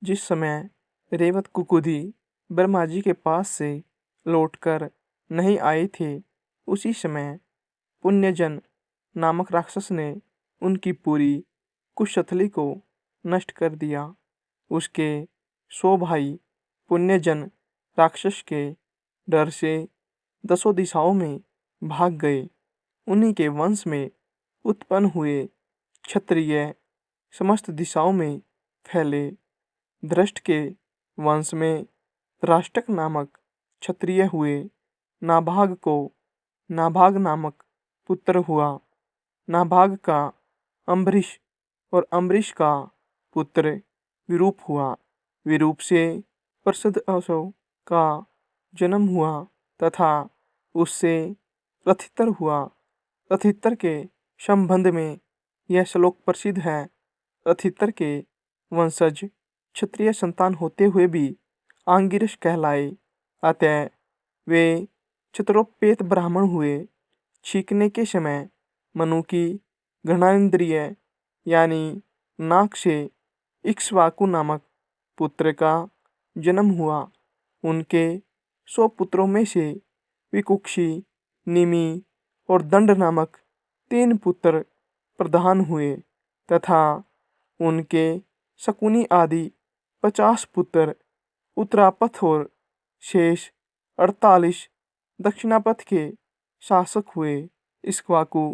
जिस समय रेवत कुकुदी ब्रह्मा जी के पास से लौटकर नहीं आए थे, उसी समय पुण्यजन नामक राक्षस ने उनकी पूरी कुशस्थली को नष्ट कर दिया। उसके 100 भाई पुण्यजन राक्षस के डर से दसों दिशाओं में भाग गए। उन्हीं के वंश में उत्पन्न हुए क्षत्रिय समस्त दिशाओं में फैले। धृष्ट के वंश में राष्ट्रक नामक क्षत्रिय हुए। नाभाग को नाभाग नामक पुत्र हुआ। नाभाग का अम्बरीश और अम्बरीश का पुत्र विरूप हुआ। विरूप से प्रसिद्ध अशोक का जन्म हुआ तथा उससे रथितर हुआ। रथितर के संबंध में यह श्लोक प्रसिद्ध है। रथितर के वंशज क्षत्रिय संतान होते हुए भी आंगिरस कहलाए, अतः वे क्षत्रोपेत ब्राह्मण हुए। छींकने के समय मनु की घ्राणेन्द्रिय यानी नाक से इक्ष्वाकु नामक पुत्र का जन्म हुआ। उनके 100 पुत्रों में से विकुक्षी, निमि और दंड नामक 3 पुत्र प्रधान हुए तथा उनके शकुनी आदि 50 पुत्र उत्तरापथ और शेष 48 दक्षिणापथ के शासक हुए। इक्ष्वाकु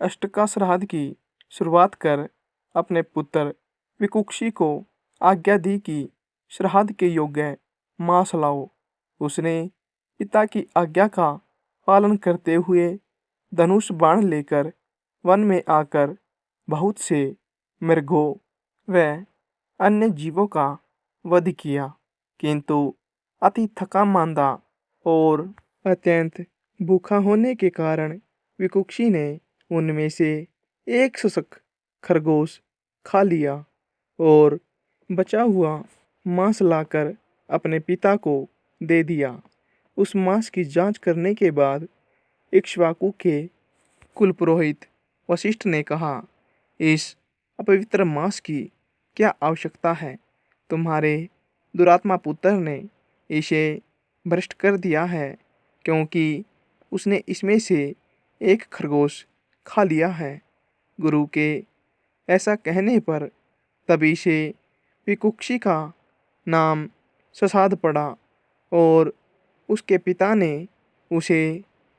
अष्टकाश्राद्ध की शुरुआत कर अपने पुत्र विकुक्षी को आज्ञा दी कि श्राद्ध के योग्य मांस लाओ। उसने पिता की आज्ञा का पालन करते हुए धनुष बाण लेकर वन में आकर बहुत से मृगों व अन्य जीवों का वध किया, किंतु अति थका मांदा और अत्यंत भूखा होने के कारण विकुक्षी ने उनमें से एक शशक खरगोश खा लिया और बचा हुआ मांस लाकर अपने पिता को दे दिया। उस मांस की जांच करने के बाद इक्ष्वाकु के कुलपुरोहित वशिष्ठ ने कहा, इस अपवित्र मांस की क्या आवश्यकता है? तुम्हारे दुरात्मा पुत्र ने इसे भ्रष्ट कर दिया है, क्योंकि उसने इसमें से एक खरगोश खा लिया है। गुरु के ऐसा कहने पर तभी से विकुक्षी का नाम ससाद पड़ा और उसके पिता ने उसे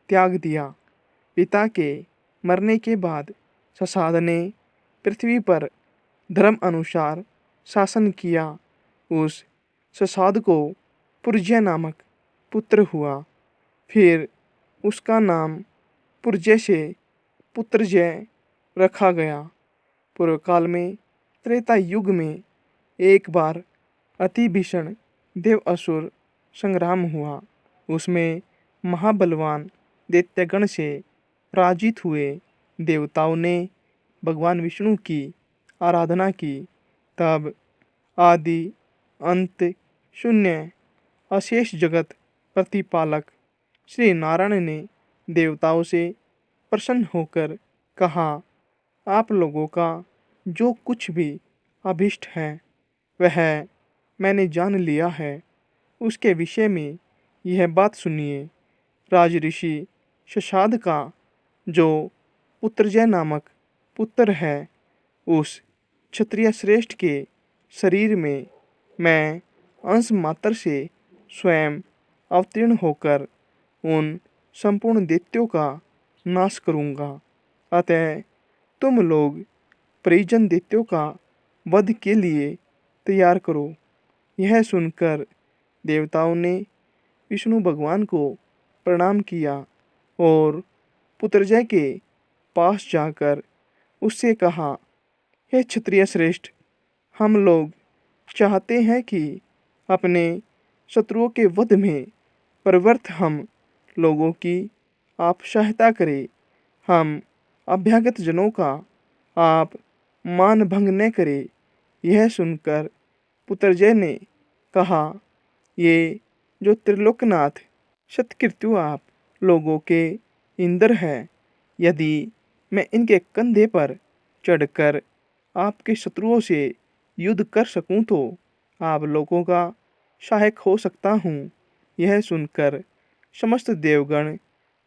त्याग दिया। पिता के मरने के बाद ससाद ने पृथ्वी पर धर्म अनुसार शासन किया। उस ससाद को पुरजय नामक पुत्र हुआ। फिर उसका नाम पुरजय से पुत्रजय रखा गया। पूर्व काल में त्रेता युग में एक बार अति भीषण देव असुर संग्राम हुआ। उसमें महाबलवान दैत्यगण से पराजित हुए। देवताओं ने भगवान विष्णु की आराधना की। तब आदि अंत शून्य अशेष जगत प्रतिपालक श्री नारायण ने देवताओं से प्रसन्न होकर कहा, आप लोगों का जो कुछ भी अभिष्ट है वह मैंने जान लिया है। उसके विषय में यह बात सुनिए। राजऋषि ससाद का जो पुत्रजय नामक पुत्र है, उस क्षत्रिय श्रेष्ठ के शरीर में मैं अंश मात्र से स्वयं अवतीर्ण होकर उन संपूर्ण दैत्यों का नाश करूंगा। अतः तुम लोग परिजन दैत्यों का वध के लिए तैयार करो। यह सुनकर देवताओं ने विष्णु भगवान को प्रणाम किया और पुत्रजय के पास जाकर उससे कहा, हे क्षत्रिय श्रेष्ठ, हम लोग चाहते हैं कि अपने शत्रुओं के वध में प्रवृत्त हम लोगों की आप सहायता करें। हम अभ्यागत जनों का आप मान भंग न करें। यह सुनकर पुत्रजय ने कहा, ये जो त्रिलोकनाथ सत्कृत्यु आप लोगों के इंद्र है, यदि मैं इनके कंधे पर चढ़कर आपके शत्रुओं से युद्ध कर सकूं तो आप लोगों का सहायक हो सकता हूँ। यह सुनकर समस्त देवगण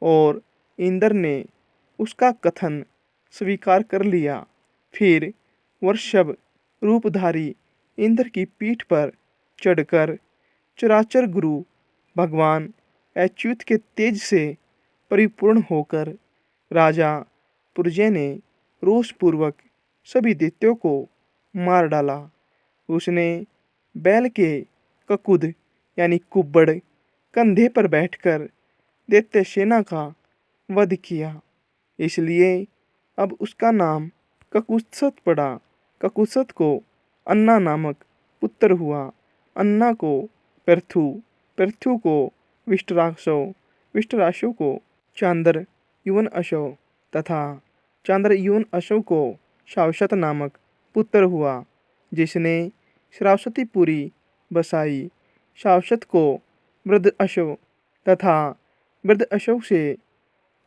और इंद्र ने उसका कथन स्वीकार कर लिया। फिर वृषभ रूपधारी इंद्र की पीठ पर चढ़कर चराचर गुरु भगवान अच्युत के तेज से परिपूर्ण होकर राजा पुरजय ने रोषपूर्वक सभी दैत्यों को मार डाला। उसने बैल के ककुद यानी कुब्बड़ कंधे पर बैठकर दैत्य सेना का वध किया। इसलिए अब उसका नाम ककुत्सत पड़ा। ककुत्सत को अन्ना नामक पुत्र हुआ। अन्ना को पृथु, पृथु को विष्टराशो, विष्टराशु को चांद्र युवन अशो तथा चांद्र युवन अशो को शावशत नामक पुत्र हुआ, जिसने श्रावस्तीपुरी बसाई। शावशत को वृद्ध अशो तथा वृद्ध अशोक से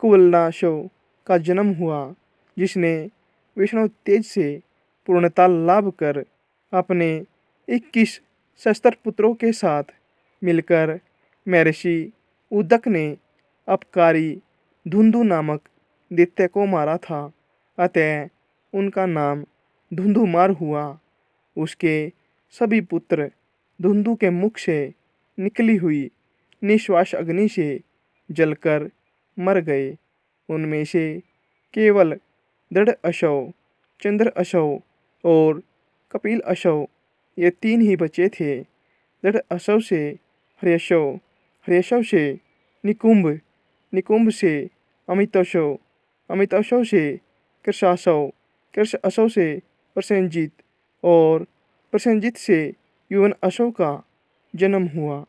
कुवलनाशो का जन्म हुआ, जिसने विष्णु तेज से पूर्णता लाभ कर अपने 21 शस्त्र पुत्रों के साथ मिलकर महर्षि उदक ने अपकारी धुंधु नामक दैत्य को मारा था। अतः उनका नाम धुंधुमार हुआ। उसके सभी पुत्र धुंधु के मुख से निकली हुई निश्वास अग्नि से जलकर मर गए। उनमें से केवल दृढ़ अशव, चंद्र अशव और कपिल अशव ये 3 ही बचे थे। दृढ़ अशव से हर्यशव, हर्यशव से निकुंभ, निकुंभ से अमितशव, अमितशव से कृशाशव, कृश अशव से प्रसेनजित और प्रसेनजित से युवन अशव का जन्म हुआ।